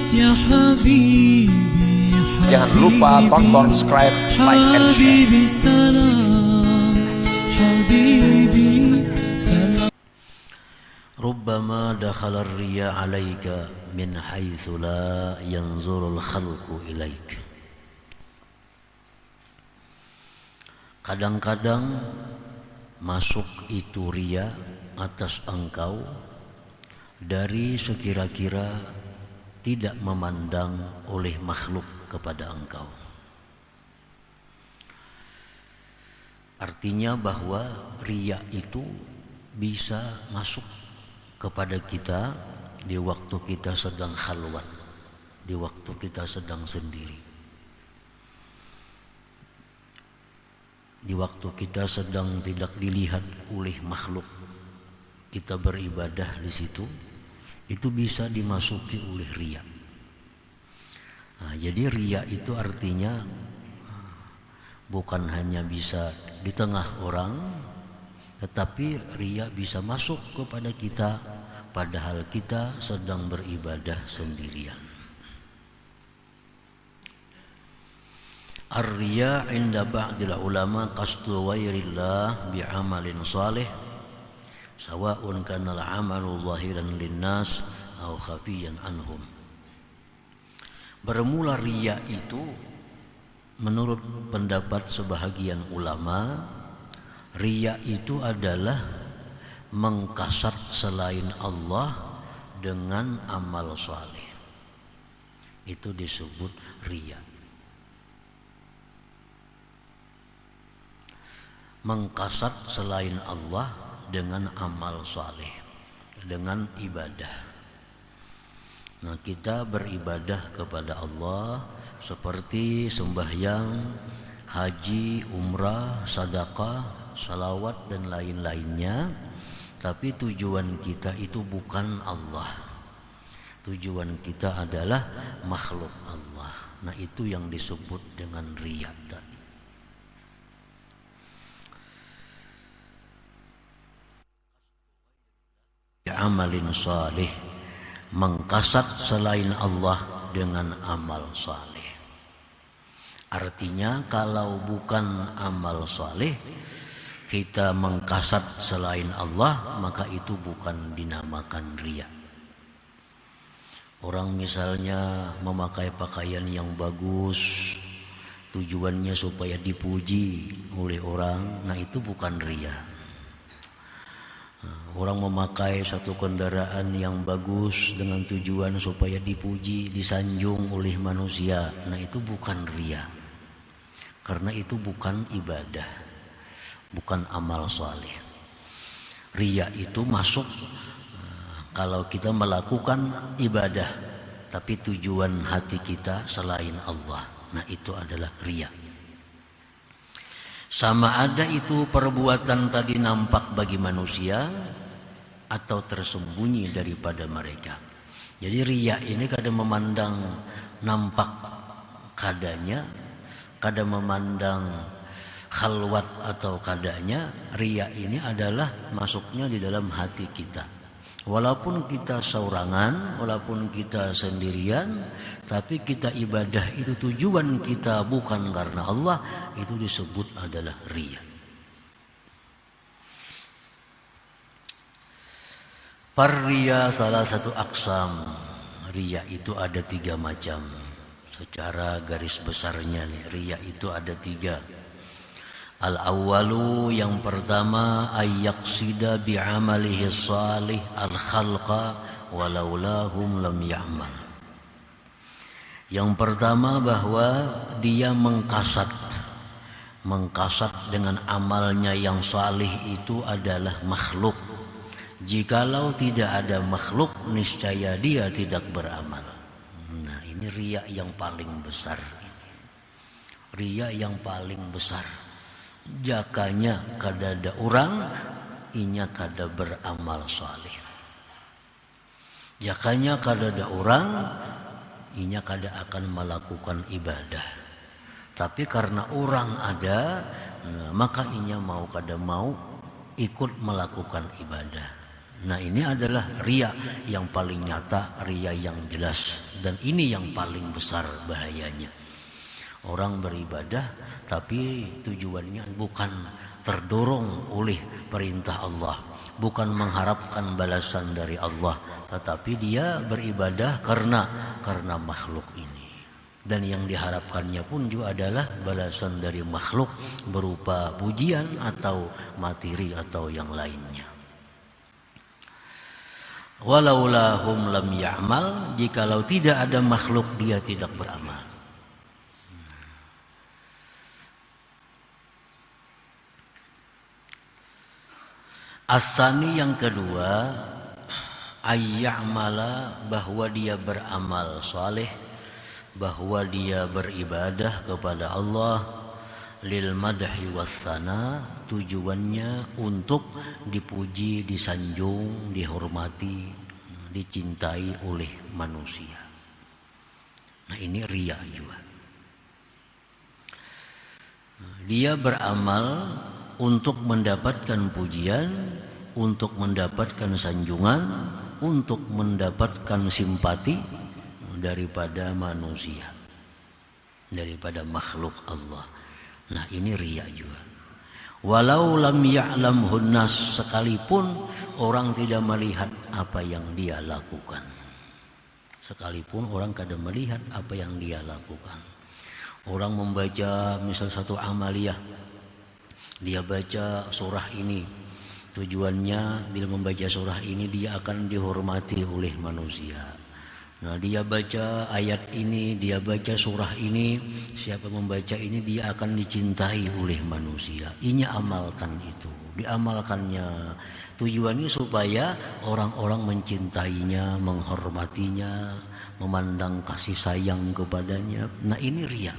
يا حبيبي Jangan lupa tonton, subscribe, like, and share. حبيبي سلام حبيبي سلام. ربما دخل الرياء عليك من حيث لا ينظر الخلق إليك. Kadang-kadang masuk itu riya atas engkau dari sekira-kira tidak memandang oleh makhluk kepada engkau. Artinya bahwa riya itu bisa masuk kepada kita di waktu kita sedang khalwat, di waktu kita sedang sendiri, di waktu kita sedang tidak dilihat oleh makhluk. Kita beribadah di situ, itu bisa dimasuki oleh riya. Nah, jadi riya itu artinya bukan hanya bisa di tengah orang, tetapi riya bisa masuk kepada kita padahal kita sedang beribadah sendirian. Ar-riya 'inda ba'dil ulama qasdu ghairillah bi'amalin salih sawa'un kana al-'amalu zahiran lin-nas aw khafiyan anhum. Bermula riya itu menurut pendapat sebahagian ulama, riya itu adalah mengkasat selain Allah dengan amal saleh. Itu disebut riya. Mengkasat selain Allah dengan amal saleh, dengan ibadah. Nah, kita beribadah kepada Allah seperti sembahyang, haji, umrah, sedekah, salawat dan lain-lainnya, tapi tujuan kita itu bukan Allah. Tujuan kita adalah makhluk Allah. Nah, itu yang disebut dengan riya tadi. Amalin salih, mengkasat selain Allah dengan amal saleh. Artinya kalau bukan amal saleh, kita mengkasat selain Allah, maka itu bukan dinamakan riya. Orang misalnya memakai pakaian yang bagus, tujuannya supaya dipuji oleh orang, nah itu bukan riya. Orang memakai satu kendaraan yang bagus dengan tujuan supaya dipuji, disanjung oleh manusia. Nah itu bukan riya. Karena itu bukan ibadah, bukan amal saleh. Riya itu masuk kalau kita melakukan ibadah, tapi tujuan hati kita selain Allah. Nah itu adalah riya. Sama ada itu perbuatan tadi nampak bagi manusia atau tersembunyi daripada mereka. Jadi riya ini kadang memandang nampak kadanya, kadang memandang khalwat atau kadanya. Riya ini adalah masuknya di dalam hati kita. Walaupun kita seorangan, walaupun kita sendirian, tapi kita ibadah itu tujuan kita bukan karena Allah, itu disebut adalah riya. Riya salah satu aksam. Riya itu ada 3 macam. Secara garis besarnya nih, riya itu ada 3. Al-awwalu, yang pertama, ayyaqsida bi'amalihi salih al-khalqa walaulahum lam ya'mal. Yang pertama bahwa dia mengkasat dengan amalnya yang salih itu adalah makhluk. Jikalau tidak ada makhluk, niscaya dia tidak beramal. Nah, ini riya yang paling besar. Riya yang paling besar. Jakanya kada ada orang, inya kada beramal saleh. Jakanya kada ada orang, inya kada akan melakukan ibadah. Tapi karena orang ada, maka inya mau kada mau ikut melakukan ibadah. Nah ini adalah riya yang paling nyata, riya yang jelas. Dan ini yang paling besar bahayanya. Orang beribadah tapi tujuannya bukan terdorong oleh perintah Allah, bukan mengharapkan balasan dari Allah, tetapi dia beribadah karena makhluk ini. Dan yang diharapkannya pun juga adalah balasan dari makhluk berupa pujian atau materi atau yang lainnya. Walaulahum lam ya'mal, jikalau tidak ada makhluk dia tidak beramal. Asani yang kedua, ayya'mala, bahwa dia beramal saleh, bahwa dia beribadah kepada Allah, lil madhi wassana, tujuannya untuk dipuji, disanjung, dihormati, dicintai oleh manusia. Nah ini riya juga. Dia beramal untuk mendapatkan pujian, untuk mendapatkan sanjungan, untuk mendapatkan simpati daripada manusia, daripada makhluk Allah. Nah ini riya juga. Walau lam ya'lamhun nas, sekalipun orang tidak melihat apa yang dia lakukan. Sekalipun orang tidak melihat apa yang dia lakukan. Orang membaca misal satu amaliyah, dia baca surah ini, tujuannya bila membaca surah ini dia akan dihormati oleh manusia. Nah dia baca ayat ini, dia baca surah ini, siapa membaca ini dia akan dicintai oleh manusia. Ini amalkan itu, diamalkannya. Tujuannya supaya orang-orang mencintainya, menghormatinya, memandang kasih sayang kepadanya. Nah ini riya.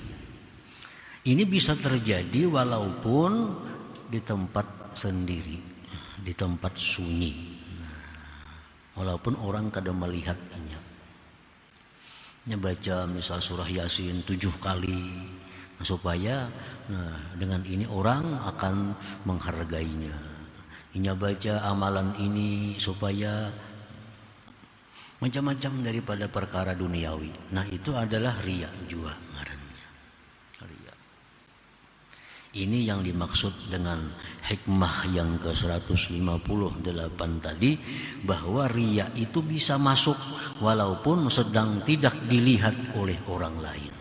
Ini bisa terjadi walaupun di tempat sendiri, di tempat sunyi. Walaupun orang kadang melihatnya. Baca misal surah Yasin 7 kali supaya dengan ini orang akan menghargainya. Inya baca amalan ini supaya macam-macam daripada perkara duniawi. Nah itu adalah riya juga ngarannya. Riya. Ini yang dimaksud dengan hikmah yang ke-158 tadi, bahwa riya itu bisa masuk walaupun sedang tidak dilihat oleh orang lain.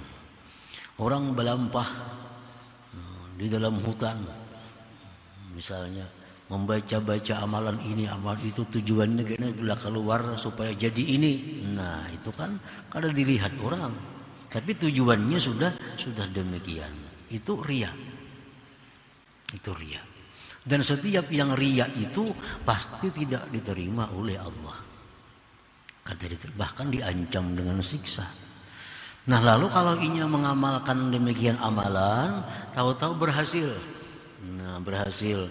Orang berlampah di dalam hutan misalnya, membaca-baca amalan ini, amal itu, tujuannya kena bila keluar supaya jadi ini. Nah itu kan kada dilihat orang, tapi tujuannya sudah demikian. Itu riya. Itu riya. Dan setiap yang riya itu pasti tidak diterima oleh Allah. Bahkan diancam dengan siksa. Nah lalu kalau inya mengamalkan demikian amalan, tahu-tahu berhasil. Nah berhasil.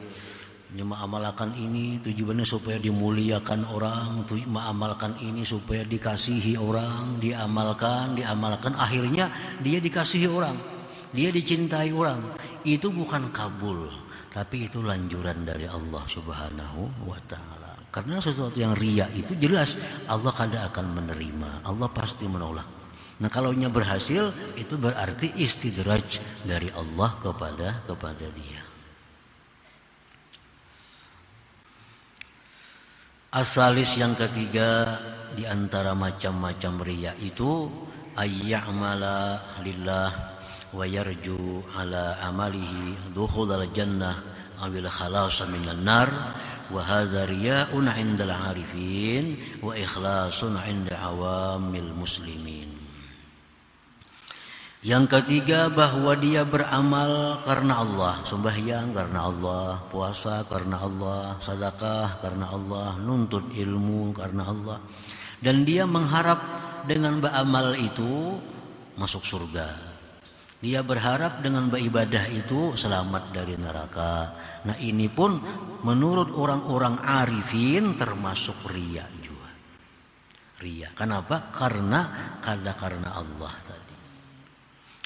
Mengamalkan ini tujuannya supaya dimuliakan orang, mengamalkan ini supaya dikasihi orang, diamalkan, akhirnya dia dikasihi orang, dia dicintai orang. Itu bukan kabul, tapi itu lanjuran dari Allah Subhanahu wa ta'ala. Karena sesuatu yang riya itu jelas Allah kada akan menerima, Allah pasti menolak. Nah kalau nya berhasil, itu berarti istidraj dari Allah kepada dia. Asalis yang ketiga di antara macam-macam riya itu ayya'mala lillah wa yarju ala amalihi dukhulal jannah awil khalasa minan nar, wa hadza riya'un 'indal 'arifin wa ikhlasun 'inda awamil muslimin. Yang ketiga, bahwa dia beramal karena Allah, sembahyang karena Allah, puasa karena Allah, sedekah karena Allah, nuntut ilmu karena Allah, dan dia mengharap dengan beramal itu masuk surga. Dia berharap dengan beribadah itu selamat dari neraka. Nah ini pun menurut orang-orang arifin termasuk riya juga. Riya. Kenapa? Karena Allah tadi.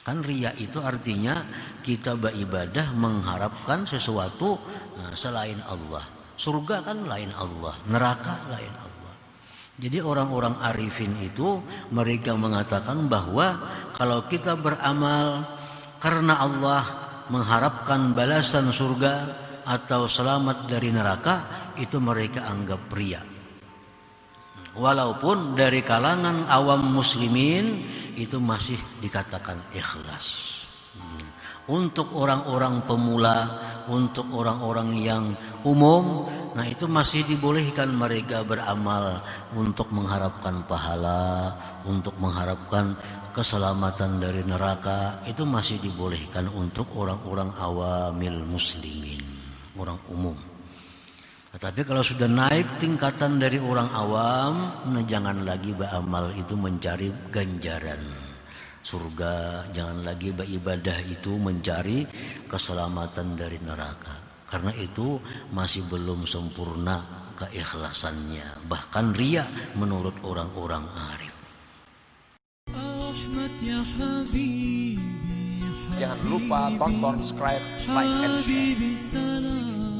Kan riya itu artinya kita beribadah mengharapkan sesuatu selain Allah. Surga kan lain Allah, neraka lain Allah. Jadi orang-orang arifin itu mereka mengatakan bahwa kalau kita beramal karena Allah, mengharapkan balasan surga atau selamat dari neraka, itu mereka anggap ria. Walaupun dari kalangan awam muslimin itu masih dikatakan ikhlas. Untuk orang-orang pemula, untuk orang-orang yang umum, nah itu masih dibolehkan mereka beramal untuk mengharapkan pahala, untuk mengharapkan keselamatan dari neraka. Itu masih dibolehkan untuk orang-orang awamil muslimin, orang umum. Tetapi kalau sudah naik tingkatan dari orang awam, nah jangan lagi beramal itu mencari ganjaran surga, jangan lagi beribadah itu mencari keselamatan dari neraka, karena itu masih belum sempurna keikhlasannya, bahkan riya menurut orang-orang arif. Jangan lupa tonton, subscribe, like, and share. حبيبي سلام